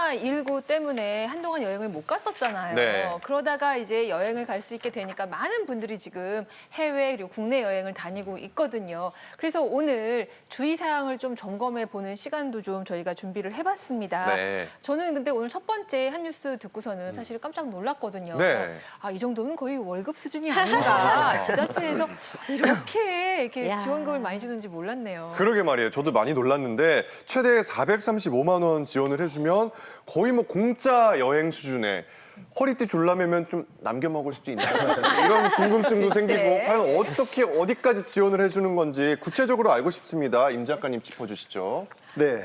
코로나19 때문에 한동안 여행을 못 갔었잖아요. 네. 그러다가 이제 여행을 갈 수 있게 되니까 많은 분들이 지금 해외 그리고 국내 여행을 다니고 있거든요. 그래서 오늘 주의사항을 좀 점검해 보는 시간도 좀 저희가 준비를 해봤습니다. 네. 저는 근데 오늘 첫 번째 한 뉴스 듣고서는 사실 깜짝 놀랐거든요. 네. 아, 이 정도는 거의 월급 수준이 아닌가. 지자체에서 이렇게 야. 지원금을 많이 주는지 몰랐네요. 그러게 말이에요. 저도 많이 놀랐는데 최대 435만 원 지원을 해주면 거의 뭐 공짜 여행 수준에 허리띠 졸라매면 좀 남겨 먹을 수도 있나 이런 궁금증도 생기고 과연 어떻게 어디까지 지원을 해주는 건지 구체적으로 알고 싶습니다. 임 작가님 짚어주시죠. 네,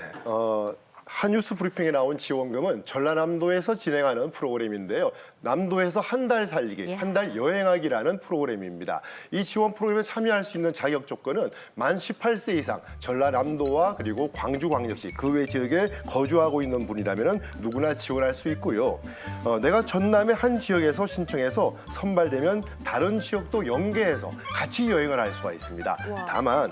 한 뉴스 브리핑에 나온 지원금은 전라남도에서 진행하는 프로그램인데요. 남도에서 한 달 살리기, 한 달 여행하기라는 프로그램입니다. 이 지원 프로그램에 참여할 수 있는 자격 조건은 만 18세 이상, 전라남도와 그리고 광주광역시 그 외 지역에 거주하고 있는 분이라면 누구나 지원할 수 있고요. 내가 전남의 한 지역에서 신청해서 선발되면 다른 지역도 연계해서 같이 여행을 할 수가 있습니다. 다만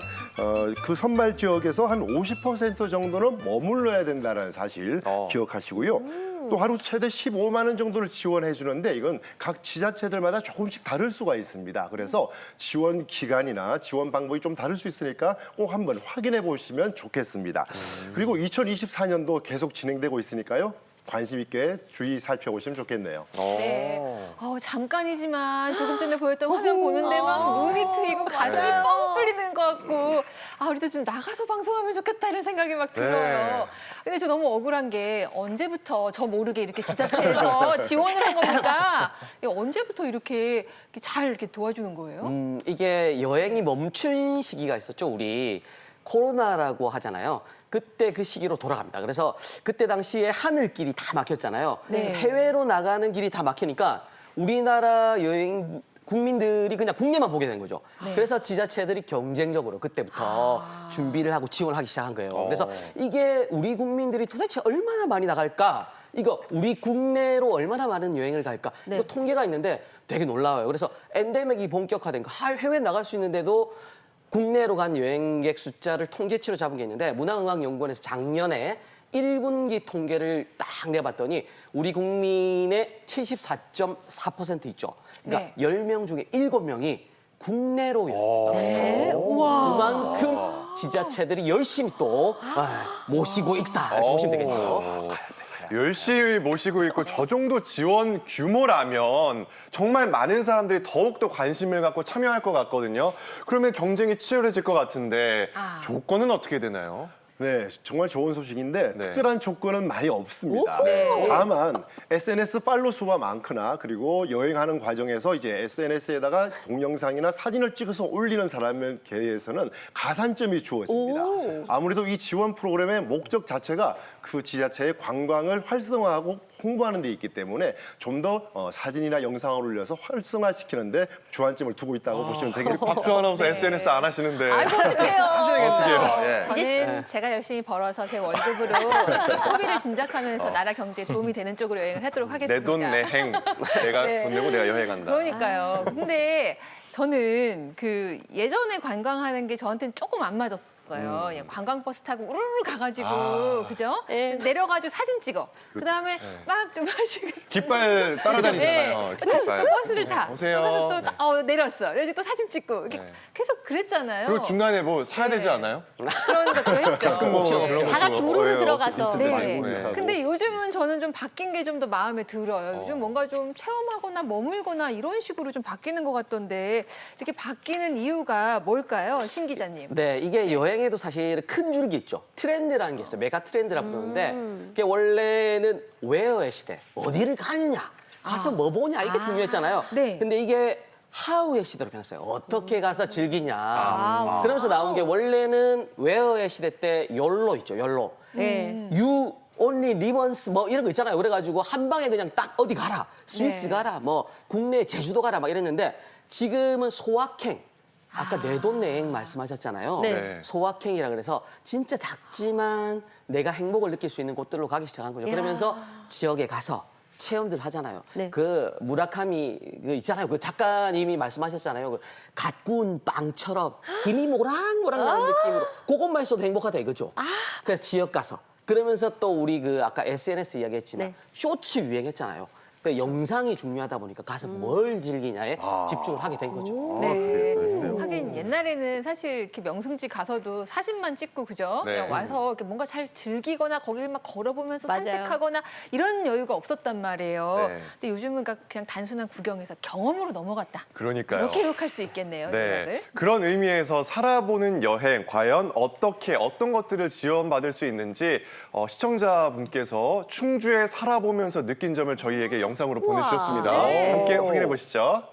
그 선발 지역에서 한 50% 정도는 머물러야 된다는 사실 기억하시고요. 또 하루 최대 15만 원 정도를 지원해 주는데 이건 각 지자체들마다 조금씩 다를 수가 있습니다. 그래서 지원 기간이나 지원 방법이 좀 다를 수 있으니까 꼭 한번 확인해 보시면 좋겠습니다. 그리고 2024년도 계속 진행되고 있으니까요. 관심 있게 주의 살펴보시면 좋겠네요. 네. 잠깐이지만 조금 전에 보였던 화면 보는데 막 눈이 트이고 가슴이 뻥 뚫리는 것 같고 우리도 좀 나가서 방송하면 좋겠다 이런 생각이 막 들어요. 근데 저 너무 억울한 게 언제부터 저 모르게 이렇게 지자체에서 지원을 한 겁니까? 언제부터 이렇게 잘 이렇게 도와주는 거예요? 이게 여행이 멈춘 시기가 있었죠, 우리. 코로나라고 하잖아요. 그때 그 시기로 돌아갑니다. 그래서 그때 당시에 하늘길이 다 막혔잖아요. 네. 해외로 나가는 길이 다 막히니까 우리나라 여행 국민들이 그냥 국내만 보게 된 거죠. 그래서 지자체들이 경쟁적으로 그때부터 준비를 하고 지원을 하기 시작한 거예요. 그래서 이게 우리 국민들이 도대체 얼마나 많이 나갈까? 이거 우리 국내로 얼마나 많은 여행을 갈까? 이거 통계가 있는데 되게 놀라워요. 그래서 엔데믹이 본격화된 거, 해외 나갈 수 있는데도 국내로 간 여행객 숫자를 통계치로 잡은 게 있는데 문화응황연구원에서 작년에 1분기 통계를 딱 내봤더니 우리 국민의 74.4% 있죠. 그러니까 10명 중에 7명이 국내로 여행을 갔다. 그만큼 지자체들이 열심히 또 모시고 있다. 이렇게 보시면 되겠죠. 열심히 모시고 있고 저 정도 지원 규모라면 정말 많은 사람들이 더욱더 관심을 갖고 참여할 것 같거든요. 그러면 경쟁이 치열해질 것 같은데 조건은 어떻게 되나요? 네, 정말 좋은 소식인데 네. 특별한 조건은 많이 없습니다. 네. 다만 SNS 팔로우 수가 많거나 그리고 여행하는 과정에서 이제 SNS에다가 동영상이나 사진을 찍어서 올리는 사람에 대해서는 가산점이 주어집니다. 아무래도 이 지원 프로그램의 목적 자체가 그 지자체의 관광을 활성화하고 홍보하는 데 있기 때문에 좀 더 사진이나 영상을 올려서 활성화시키는데 주안점을 두고 있다고 보시면 되겠습니다. 박주 아나운서 SNS 안 하시는데 아이고 어떡해요. 하셔야겠어요. 저는 제가 열심히 벌어서 제 월급으로 소비를 진작하면서 나라 경제에 도움이 되는 쪽으로 여행을 하도록 하겠습니다. 내 돈 내 행. 내가 네. 돈 내고 내가 여행한다. 그러니까요. 근데 저는 그 예전에 관광하는 게 저한테는 조금 안 맞았어요. 그냥 관광버스 타고 우르르 가가지고 그죠? 내려가지고 사진 찍어. 그다음에 막 좀 하시고 깃발 따라다니잖아요. 다시 또 버스를 타. 오세요. 그래서 또 내렸어. 그래서 또 사진 찍고 이렇게 계속 그랬잖아요. 그리고 중간에 뭐 사야 되지 않아요? 그런 것도 했죠. 뭐 그런 다 같이 것도, 우르르 예, 들어가서. 네. 많이 보이고. 근데 요즘은 저는 좀 바뀐 게 좀 더 마음에 들어요. 요즘 뭔가 좀 체험하거나 머물거나 이런 식으로 좀 바뀌는 것 같던데 이렇게 바뀌는 이유가 뭘까요, 신 기자님? 네, 이게 여행에도 사실 큰 줄기 있죠. 트렌드라는 게 있어요. 메가 트렌드라고 부르는데 이게 원래는 웨어의 시대, 어디를 가느냐, 가서 뭐 보냐 이게 중요했잖아요. 네. 근데 이게 하우의 시대로 변했어요. 어떻게 가서 즐기냐. 그러면서 나온 게 원래는 웨어의 시대 때 욜로 있죠, 욜로. You only live once 뭐 이런 거 있잖아요. 그래가지고 한 방에 그냥 딱 어디 가라, 스위스 가라, 뭐 국내 제주도 가라 막 이랬는데 지금은 소확행. 아까 내 돈 내행 말씀하셨잖아요. 네. 소확행이라 그래서 진짜 작지만 내가 행복을 느낄 수 있는 곳들로 가기 시작한 거죠. 그러면서 지역에 가서 체험들 하잖아요. 네. 그 무라카미 그 있잖아요. 그 작가님이 말씀하셨잖아요. 그 갓 구운 빵처럼 김이 모락모락 나는 느낌으로 그것만 있어도 행복하다 이거죠. 그래서 지역 가서 그러면서 또 우리 그 아까 SNS 이야기했지만 네. 쇼츠 유행했잖아요. 그러니까 영상이 중요하다 보니까 가서 뭘 즐기냐에 집중을 하게 된 거죠. 네. 하긴 옛날에는 사실 이렇게 명승지 가서도 사진만 찍고 그죠? 네. 그냥 와서 이렇게 뭔가 잘 즐기거나 거길 막 걸어보면서 맞아요. 산책하거나 이런 여유가 없었단 말이에요. 네. 근데 요즘은 그냥 단순한 구경에서 경험으로 넘어갔다. 그러니까요. 그렇게 욕할 수 있겠네요. 네, 요약을. 그런 의미에서 살아보는 여행 과연 어떤 것들을 지원받을 수 있는지 시청자분께서 충주에 살아보면서 느낀 점을 저희에게 영상으로 보내주셨습니다. 네. 함께 확인해 보시죠.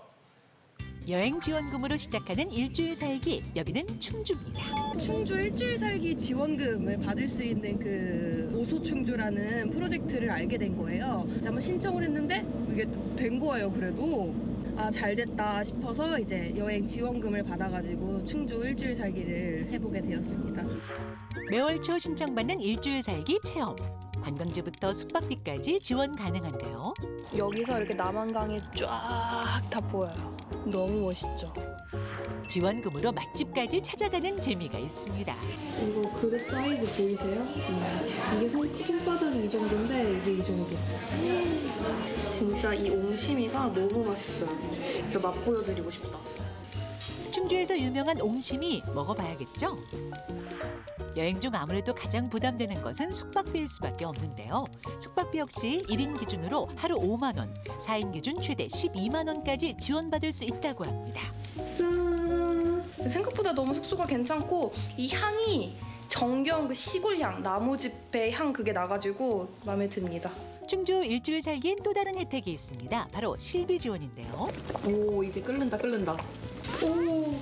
여행 지원금으로 시작하는 일주일 살기, 여기는 충주입니다. 충주 일주일 살기 지원금을 받을 수 있는 그 오소충주라는 프로젝트를 알게 된 거예요. 한번 신청을 했는데 이게 된 거예요. 그래도 잘 됐다 싶어서 이제 여행 지원금을 받아가지고 충주 일주일 살기를 해보게 되었습니다. 매월 초 신청받는 일주일 살기 체험. 관광지부터 숙박비까지 지원 가능한데요. 여기서 이렇게 남한강이 쫙 다 보여요. 너무 멋있죠. 지원금으로 맛집까지 찾아가는 재미가 있습니다. 이거 그릇 사이즈 보이세요? 이게 손바닥이 이 정도인데 이게 이 정도. 진짜 이 옹심이가 너무 맛있어요. 진짜 맛 보여드리고 싶다. 충주에서 유명한 옹심이 먹어봐야겠죠? 여행 중 아무래도 가장 부담되는 것은 숙박비일 수밖에 없는데요. 숙박비 역시 1인 기준으로 하루 5만 원, 4인 기준 최대 12만 원까지 지원받을 수 있다고 합니다. 짠! 생각보다 너무 숙소가 괜찮고 이 향이 정겨운 그 시골 향, 나무집의 향 그게 나가지고 마음에 듭니다. 충주 일주일 살기엔 또 다른 혜택이 있습니다. 바로 실비 지원인데요. 오, 이제 끓는다. 오.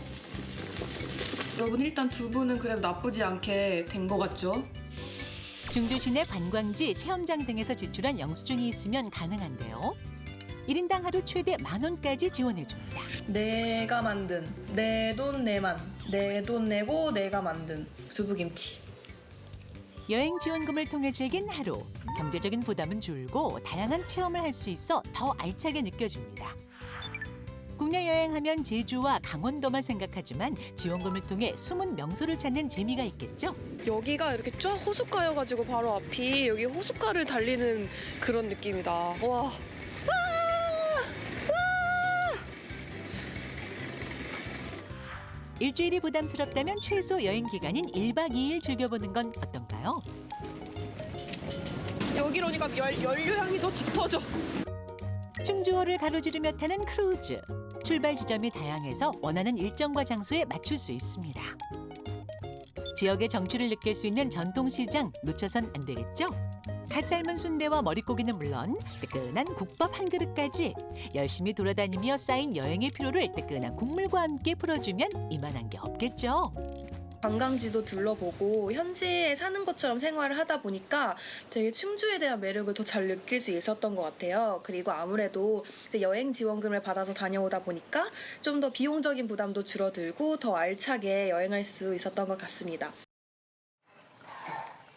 여러분 일단 두 분은 그래도 나쁘지 않게 된 것 같죠? 충주 시내 관광지, 체험장 등에서 지출한 영수증이 있으면 가능한데요. 1인당 하루 최대 10,000원까지 지원해줍니다. 내가 만든 내 돈 내만 내 돈 내고 내가 만든 두부김치. 여행 지원금을 통해 즐긴 하루. 경제적인 부담은 줄고 다양한 체험을 할 수 있어 더 알차게 느껴집니다. 국내 여행하면 제주와 강원도만 생각하지만 지원금을 통해 숨은 명소를 찾는 재미가 있겠죠? 여기가 이렇게 쫙 호숫가여가지고 바로 앞이 여기 호숫가를 달리는 그런 느낌이다. 와. 일주일이 부담스럽다면 최소 여행 기간인 1박 2일 즐겨보는 건 어떤가요? 여기로 오니까 연료 향이 더 짙어져. 충주호를 가로지르며 타는 크루즈. 출발 지점이 다양해서 원하는 일정과 장소에 맞출 수 있습니다. 지역의 정취를 느낄 수 있는 전통시장 놓쳐선 안 되겠죠? 갓 삶은 순대와 머릿고기는 물론 뜨끈한 국밥 한 그릇까지 열심히 돌아다니며 쌓인 여행의 피로를 뜨끈한 국물과 함께 풀어주면 이만한 게 없겠죠. 관광지도 둘러보고 현지에 사는 것처럼 생활을 하다 보니까 되게 충주에 대한 매력을 더 잘 느낄 수 있었던 것 같아요. 그리고 아무래도 이제 여행 지원금을 받아서 다녀오다 보니까 좀 더 비용적인 부담도 줄어들고 더 알차게 여행할 수 있었던 것 같습니다.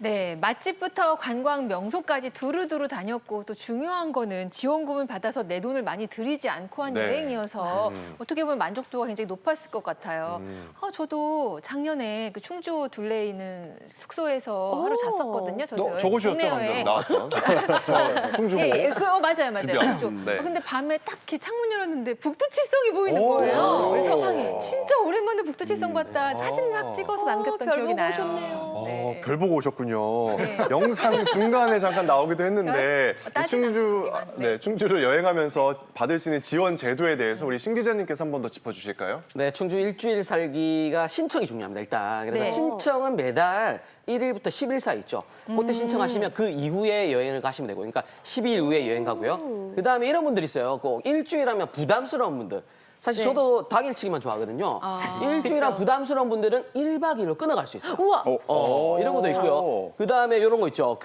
네, 맛집부터 관광 명소까지 두루두루 다녔고 또 중요한 거는 지원금을 받아서 내 돈을 많이 들이지 않고 한 네. 여행이어서 어떻게 보면 만족도가 굉장히 높았을 것 같아요. 저도 작년에 그 충주 둘레에 있는 숙소에서 하루 잤었거든요. 저도 저곳이었죠, 국내 방금 여행. 나왔던. 충주고. 예, 맞아요. 주변. 좀. 네. 근데 밤에 딱 이렇게 창문 열었는데 북두칠성이 보이는 오. 거예요. 그래서 세상에. 진짜 오랜만에 북두칠성 봤다. 사진 막 찍어서 남겼던 별 기억이 보고 나요. 오셨네요. 네. 별 보고 오셨군요. 영상 중간에 잠깐 나오기도 했는데 따지는 충주, 않지만, 네, 충주를 여행하면서 받을 수 있는 지원 제도에 대해서 우리 신 기자님께서 한 번 더 짚어주실까요? 네, 충주 일주일 살기가 신청이 중요합니다, 일단. 그래서 네. 신청은 매달 1일부터 10일 사이 있죠. 그때 신청하시면 그 이후에 여행을 가시면 되고, 그러니까 12일 후에 여행 가고요. 그다음에 이런 분들 있어요. 꼭 일주일 하면 부담스러운 분들. 사실 저도 당일치기만 좋아하거든요. 일주일한 부담스러운 분들은 1박 2일로 끊어갈 수 있어요. 우와. 이런 것도 있고요. 그다음에 이런 거 있죠.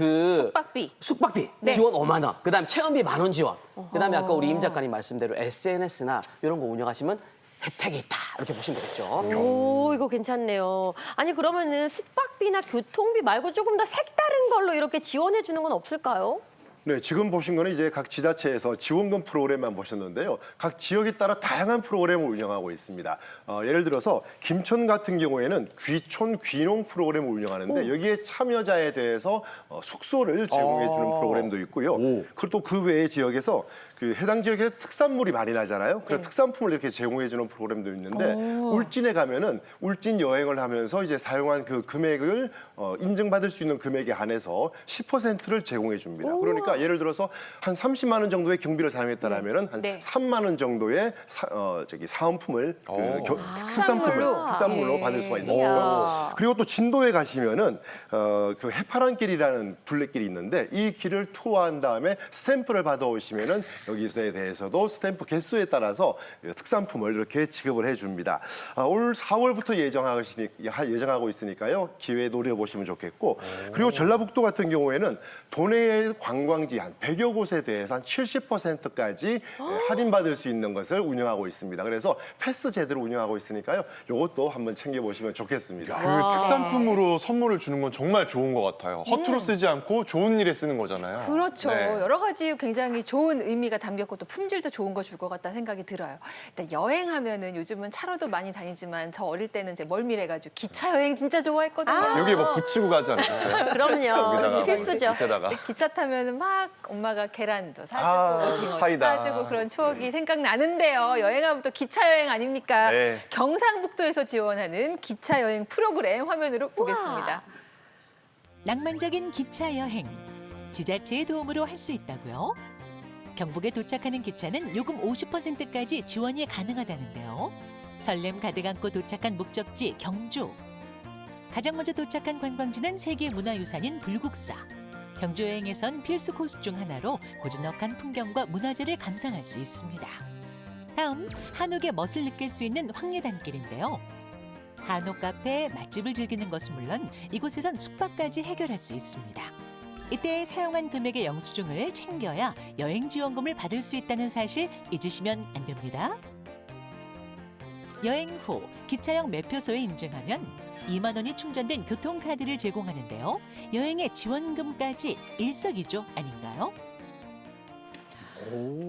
숙박비 네. 지원 5만 원. 그다음에 체험비 10,000원 지원. 그다음에 아까 우리 임 작가님 말씀대로 SNS나 이런 거 운영하시면 혜택이 있다. 이렇게 보시면 되겠죠. 오, 이거 괜찮네요. 아니, 그러면은 숙박비나 교통비 말고 조금 더 색다른 걸로 이렇게 지원해 주는 건 없을까요? 네, 지금 보신 거는 이제 각 지자체에서 지원금 프로그램만 보셨는데요. 각 지역에 따라 다양한 프로그램을 운영하고 있습니다. 예를 들어서 김천 같은 경우에는 귀촌 귀농 프로그램을 운영하는데 여기에 참여자에 대해서 숙소를 제공해 주는 프로그램도 있고요. 그리고 또 그 외의 지역에서 그 해당 지역에 특산물이 많이 나잖아요. 그래서 특산품을 이렇게 제공해 주는 프로그램도 있는데 울진에 가면은 울진 여행을 하면서 이제 사용한 그 금액을 인증받을 수 있는 금액에 한해서 10%를 제공해 줍니다. 그러니까 예를 들어서 한 30만 원 정도의 경비를 사용했다라면은 한 네. 3만 원 정도의 사은품을 특산물로 예. 받을 수가 있는 거고요. 그리고 또 진도에 가시면은 그 해파랑길이라는 둘레길이 있는데 이 길을 투어한 다음에 스탬프를 받아오시면은 여기서에 대해서도 스탬프 개수에 따라서 특산품을 이렇게 지급을 해줍니다. 올 4월부터 예정하고 있으니까요. 기회 노려보시면 좋겠고 그리고 전라북도 같은 경우에는 도내 관광지 한 100여 곳에 대해서 한 70%까지 할인받을 수 있는 것을 운영하고 있습니다. 그래서 패스 제대로 운영하고 있으니까요. 이것도 한번 챙겨보시면 좋겠습니다. 그 특산품으로 선물을 주는 건 정말 좋은 것 같아요. 허투루 쓰지 않고 좋은 일에 쓰는 거잖아요. 그렇죠. 네. 여러 가지 굉장히 좋은 의미가 담겼고 또 품질도 좋은 거 줄 것 같다는 생각이 들어요. 일단 여행하면은 요즘은 차로도 많이 다니지만 저 어릴 때는 이제 멀미래가지고 기차 여행 진짜 좋아했거든요. 여기에 뭐 붙이고 가지 않았어요? 그럼요. 여기다가 필수죠. 밑에다가. 기차 타면은 막 엄마가 계란도 사주고 오징어도 사이다. 사주고 그런 추억이 생각나는데요. 여행하면 또 기차 여행 아닙니까? 네. 경상북도에서 지원하는 기차 여행 프로그램 화면으로 보겠습니다. 낭만적인 기차 여행. 지자체의 도움으로 할 수 있다고요? 경북에 도착하는 기차는 요금 50%까지 지원이 가능하다는데요. 설렘 가득 안고 도착한 목적지 경주. 가장 먼저 도착한 관광지는 세계문화유산인 불국사. 경주 여행에선 필수 코스 중 하나로 고즈넉한 풍경과 문화재를 감상할 수 있습니다. 다음 한옥의 멋을 느낄 수 있는 황리단길인데요. 한옥 카페, 맛집을 즐기는 것은 물론 이곳에선 숙박까지 해결할 수 있습니다. 이때 사용한 금액의 영수증을 챙겨야 여행 지원금을 받을 수 있다는 사실 잊으시면 안 됩니다. 여행 후 기차역 매표소에 인증하면 2만 원이 충전된 교통카드를 제공하는데요. 여행의 지원금까지 일석이조 아닌가요?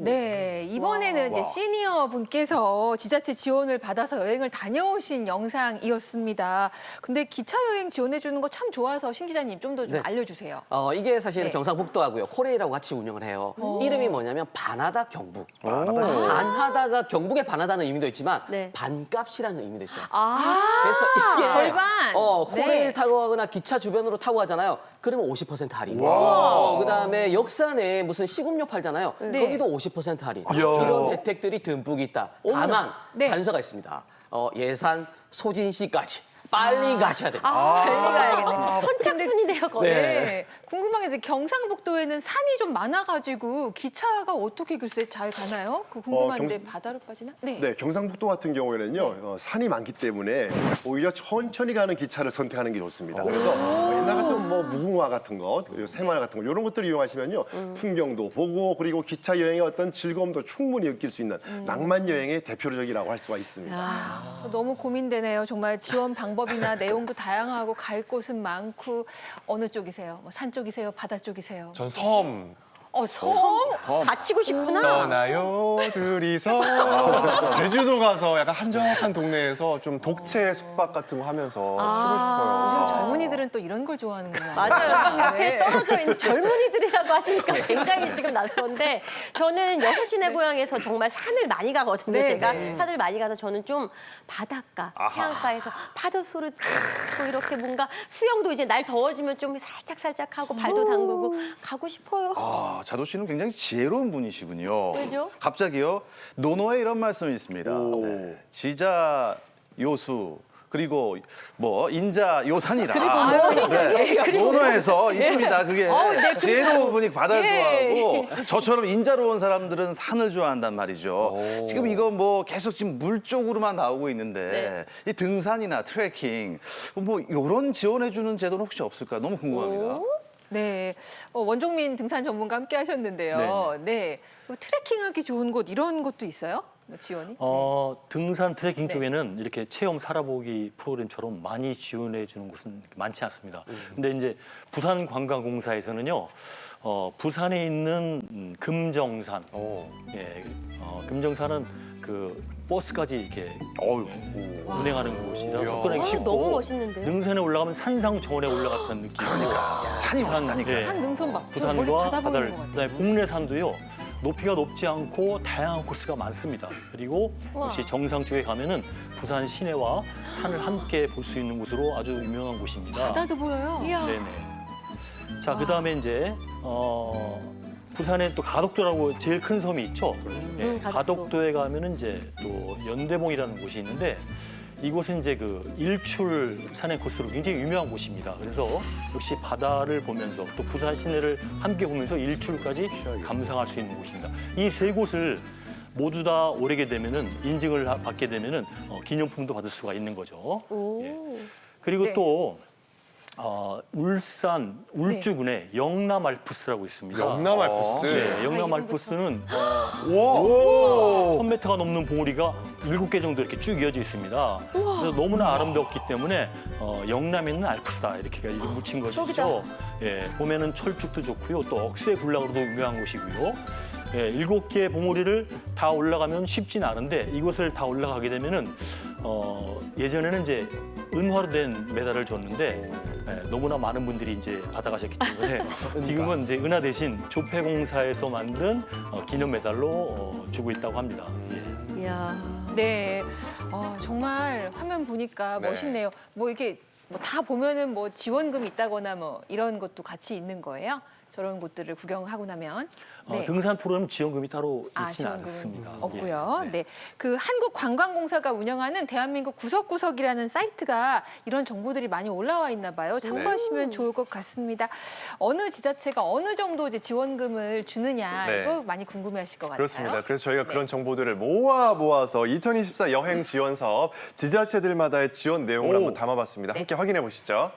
네, 이번에는 이제 시니어 분께서 지자체 지원을 받아서 여행을 다녀오신 영상이었습니다. 근데 기차 여행 지원해 주는 거 참 좋아서 신 기자님 좀 더 좀 네. 알려주세요. 이게 사실은 네. 경상북도하고요. 코레일하고 같이 운영을 해요. 이름이 뭐냐면 반하다 경북. 오. 반하다가 경북의 반하다는 의미도 있지만 네. 반값이라는 의미도 있어요. 아, 그래서 이게 절반. 코레일 네. 타고 가거나 기차 주변으로 타고 가잖아요. 그러면 50% 할인. 와. 그다음에 역사 내에 무슨 시급료 팔잖아요. 네. 거기도 50% 할인. 이야. 이런 혜택들이 듬뿍 있다. 다만 네. 단서가 있습니다. 예산 소진시까지 빨리 가셔야 됩니다. 빨리 가야겠네. 선착순이네요, 거의. 네. 궁금한 게 경상북도에는 산이 좀 많아가지고 기차가 어떻게 글쎄 잘 가나요? 그 궁금한데 바다로까지나? 네. 네, 경상북도 같은 경우에는요 산이 많기 때문에 오히려 천천히 가는 기차를 선택하는 게 좋습니다. 그래서 옛날 같은 뭐 무궁화 같은 거, 그리고 새마을 같은 거 이런 것들을 이용하시면요 풍경도 보고 그리고 기차 여행의 어떤 즐거움도 충분히 느낄 수 있는 낭만 여행의 대표적이라고 할 수가 있습니다. 저 너무 고민되네요. 정말 지원 방법이나 내용도 다양하고 갈 곳은 많고 어느 쪽이세요? 뭐 산 쪽이세요? 바다 쪽이세요? 전 섬. 섬? 다치고 싶구나. 떠나요 둘이서 제주도 가서 약간 한적한 동네에서 좀 독채 숙박 같은 거 하면서 쉬고 싶어요. 요즘 젊은이들은 또 이런 걸 좋아하는구나. 맞아요. 좀 이렇게 네. 떨어져 있는 젊은이들이라고 하시니까 굉장히 지금 낯선데 저는 여수시내 고향에서 정말 산을 많이 가거든요. 네, 제가 네. 산을 많이 가서 저는 좀 바닷가, 해안가에서 파도 소리 듣고 이렇게 뭔가 수영도 이제 날 더워지면 좀 살짝 하고 발도 담그고 가고 싶어요. 아, 자도 씨는 굉장히 지혜로운 분이시군요. 왜죠? 갑자기요. 논어에 이런 말씀이 있습니다. 네. 지자 요수 그리고 뭐 인자 요산이라. 네. 논어에서 있습니다. 그게 네, 지혜로운 분이 바다를 예. 좋아하고 저처럼 인자로운 사람들은 산을 좋아한단 말이죠. 지금 이거 뭐 계속 지금 물 쪽으로만 나오고 있는데 이 등산이나 트레킹 뭐 이런 지원해주는 제도는 혹시 없을까? 너무 궁금합니다. 네, 원종민 등산 전문가 함께 하셨는데요. 네, 트레킹하기 좋은 곳 이런 곳도 있어요? 뭐 지원이? 등산 트레킹 네. 쪽에는 이렇게 체험 살아보기 프로그램처럼 많이 지원해 주는 곳은 많지 않습니다. 근데 이제 부산관광공사에서는요, 부산에 있는 금정산, 금정산은 그 버스까지 이렇게 운행하는 곳이라 이야. 접근하기 쉽고 너무 멋있는데요? 능선에 올라가면 산상 정원에 올라갔던 느낌이니까 산이 멋있다니까. 산 능선 막 멀리 부산과 바다 보이는 바다를 것 같아요. 그다음에 북내산도요. 높이가 높지 않고 다양한 코스가 많습니다. 그리고 역시 정상 쪽에 가면은 부산 시내와 산을 함께 볼 수 있는 곳으로 아주 유명한 곳입니다. 바다도 보여요. 이야. 네네. 자, 그다음에 이제 부산에 또 가덕도라고 제일 큰 섬이 있죠. 예, 가덕도. 가덕도에 가면은 이제 또 연대봉이라는 곳이 있는데 이곳은 이제 그 일출 산행 코스로 굉장히 유명한 곳입니다. 그래서 역시 바다를 보면서 또 부산 시내를 함께 보면서 일출까지 감상할 수 있는 곳입니다. 이 세 곳을 모두 다 오르게 되면은 인증을 받게 되면은 기념품도 받을 수가 있는 거죠. 예. 그리고 네. 또 울산 울주군에 영남 알프스라고 있습니다. 영남 알프스. 네, 영남 알프스는 오. 1000m가 넘는 봉우리가 7개 정도 이렇게 쭉 이어져 있습니다. 그래서 너무나 아름답기 때문에 영남에 있는 알프스다 이렇게 이름 붙인 것이죠. 예, 보면은 철쭉도 좋고요. 또 억새 군락으로도 유명한 곳이고요. 예, 7개의 봉우리를 다 올라가면 쉽진 않은데 이곳을 다 올라가게 되면은 예전에는 이제 은화로 된 메달을 줬는데 너무나 많은 분들이 이제 받아가셨기 때문에 지금은 이제 은화 대신 조폐공사에서 만든 기념 메달로 주고 있다고 합니다. 예. 이야. 네, 정말 화면 보니까 네. 멋있네요. 뭐 이렇게 뭐 다 보면은 뭐 지원금 있다거나 뭐 이런 것도 같이 있는 거예요? 저런 곳들을 구경하고 나면. 네. 등산 프로그램 지원금이 따로 있지는 지원금은 않습니다. 없고요. 예, 네. 그 한국관광공사가 운영하는 대한민국 구석구석이라는 사이트가 이런 정보들이 많이 올라와 있나 봐요. 참고하시면 좋을 것 같습니다. 어느 지자체가 어느 정도 이제 지원금을 주느냐 네. 이거 많이 궁금해하실 것 같아요. 그렇습니다. 그래서 저희가 네. 그런 정보들을 모아서 2024 여행 지원 사업 지자체들마다의 지원 내용을 한번 담아봤습니다. 네. 함께 확인해 보시죠.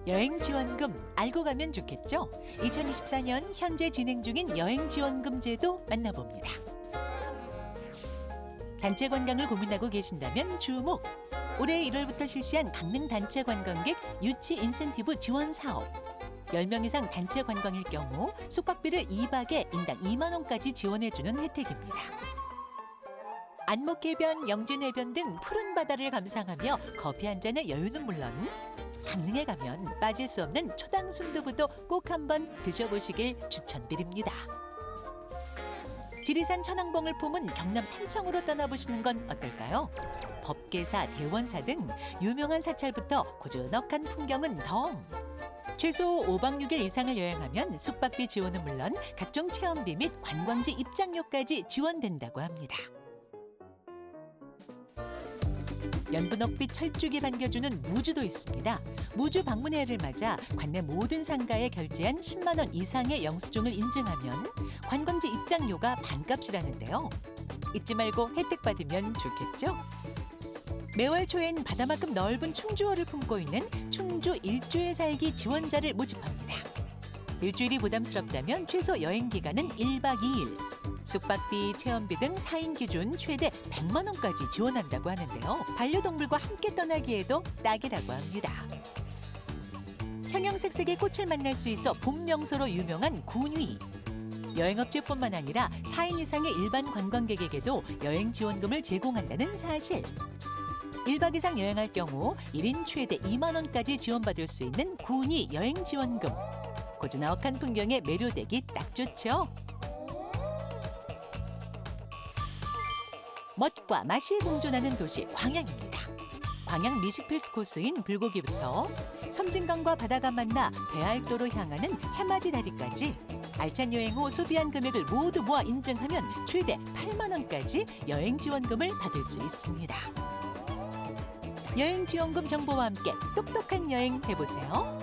여행 지원금 알고 가면 좋겠죠? 2024년 현재 진행 중인 여행 지원금 제도 만나봅니다. 단체 관광을 고민하고 계신다면 주목! 올해 1월부터 실시한 강릉 단체 관광객 유치 인센티브 지원 사업. 10명 이상 단체 관광일 경우 숙박비를 2박에 인당 2만 원까지 지원해주는 혜택입니다. 안목해변, 영진해변 등 푸른 바다를 감상하며 커피 한 잔의 여유는 물론 강릉에 가면 빠질 수 없는 초당 순두부도 꼭 한번 드셔보시길 추천드립니다. 지리산 천왕봉을 품은 경남 산청으로 떠나보시는 건 어떨까요? 법계사, 대원사 등 유명한 사찰부터 고즈넉한 풍경은 덩! 최소 5박 6일 이상을 여행하면 숙박비 지원은 물론 각종 체험비 및 관광지 입장료까지 지원된다고 합니다. 연분홍빛 철쭉이 반겨주는 무주도 있습니다. 무주 방문해를 맞아 관내 모든 상가에 결제한 10만 원 이상의 영수증을 인증하면 관광지 입장료가 반값이라는데요. 잊지 말고 혜택 받으면 좋겠죠? 매월 초엔 바다만큼 넓은 충주호를 품고 있는 충주 일주일 살기 지원자를 모집합니다. 일주일이 부담스럽다면 최소 여행 기간은 1박 2일. 숙박비, 체험비 등 4인 기준 최대 100만 원까지 지원한다고 하는데요. 반려동물과 함께 떠나기에도 딱이라고 합니다. 형형색색의 꽃을 만날 수 있어 봄 명소로 유명한 군위. 여행업체뿐만 아니라 4인 이상의 일반 관광객에게도 여행 지원금을 제공한다는 사실. 1박 이상 여행할 경우 1인 최대 2만 원까지 지원받을 수 있는 군위 여행 지원금. 고즈넉한 풍경에 매료되기 딱 좋죠. 멋과 맛이 공존하는 도시 광양입니다. 광양 미식 필수 코스인 불고기부터 섬진강과 바다가 만나 배알도로 향하는 해맞이 다리까지 알찬 여행 후 소비한 금액을 모두 모아 인증하면 최대 8만 원까지 여행 지원금을 받을 수 있습니다. 여행 지원금 정보와 함께 똑똑한 여행 해보세요.